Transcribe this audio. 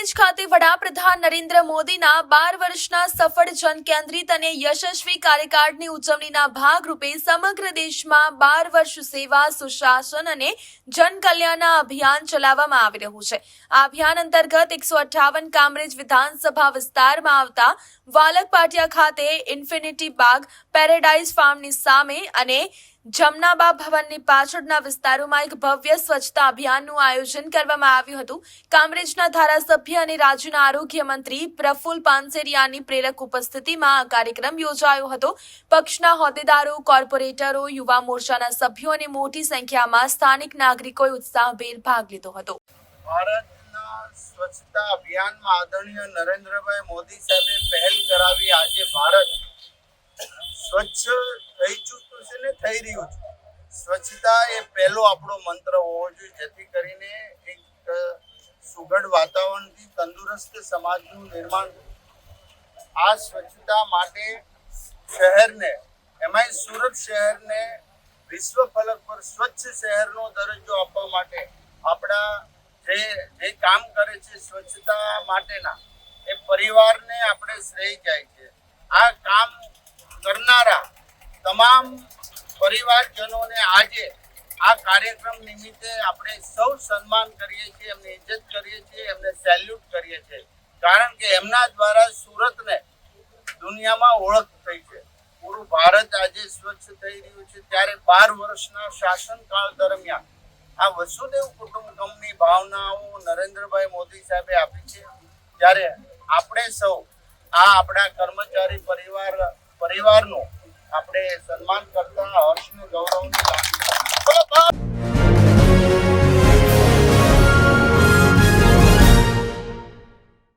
કામરેજ ખાતે વડાપ્રધાન નરેન્દ્ર મોદીના 12 વર્ષના સફળ જનકેન્દ્રિત અને યશસ્વી કાર્યકાળની ઉજવણીના ભાગરૂપે સમગ્ર દેશમાં 12 વર્ષ સેવા સુશાસન અને જનકલ્યાણના અભિયાન ચલાવવામાં આવી રહ્યું છે। આ અભિયાન અંતર્ગત 158 કામરેજ વિધાનસભા વિસ્તારમાં આવતા વાલક પાટિયા ખાતે ઇન્ફિનિટી બાગ, પેરેડાઇઝ ફાર્મની સામે અને જમનાબા ભવનની પાછળના વિસ્તારોમાં એક ભવ્ય સ્વચ્છતા અભિયાનનું આયોજન કરવામાં આવ્યું હતું। કામરેજના ધારાસભ્ય અને રાજ્યના આરોગ્ય મંત્રી પ્રફુલ પાનસેરિયાની પ્રેરક ઉપસ્થિતિમાં આ કાર્યક્રમ યોજાયો હતો। પક્ષના હોદ્દેદારો, કોર્પોરેટરો, યુવા મોરચાના સભ્યો અને મોટી સંખ્યામાં સ્થાનિક નાગરિકોએ ઉત્સાહભેર ભાગ લીધો હતો। ભારતના સ્વચ્છતા અભિયાનમાં આદરણીય નરેન્દ્રભાઈ મોદી સાહેબે પહેલ કરાવી આજે ભારત સ્વચ્છ થઈ ચૂક્યું છે ને થઈ રહ્યું છે। સ્વચ્છતા એ પહેલો આપણો મંત્ર હોવો જોઈએ, જેથી કરીને એક સુઘડ વાતાવરણથી તંદુરસ્ત સમાજનું નિર્માણ થાય। આ સ્વચ્છતા માટે શહેરને, એમાંય સુરત શહેરને વિશ્વ ફલક પર સ્વચ્છ શહેરનો દરજ્જો આપવા માટે આપણા જે કામ કરે છે સ્વચ્છતા માટેના, એ પરિવારને આપણે શ્રેય જાય છે। આ કામ કરનારા તમામ પરિવારજનોને આજે આ કાર્યક્રમ નિમિત્તે આપણે સૌ સન્માન કરીએ છીએ, એમને ઇજ્જત કરીએ છીએ, એમને સેલ્યુટ કરીએ છીએ, કારણ કે એમના દ્વારા સુરતને દુનિયામાં ઓળખ થઈ છે। પૂરું ભારત આજે સ્વચ્છ થઈ રહ્યું છે, ત્યારે 12 વર્ષના શાસનકાળ દરમિયાન આ વસુદેવ કુટુંબકમની ભાવનાઓ નરેન્દ્રભાઈ મોદી સાહેબે આપી છે। ત્યારે આપણે સૌ આ આપણા કર્મચારી પરિવારનું આપણે સન્માન કરતા હર્ષ અને ગૌરવની લાગણી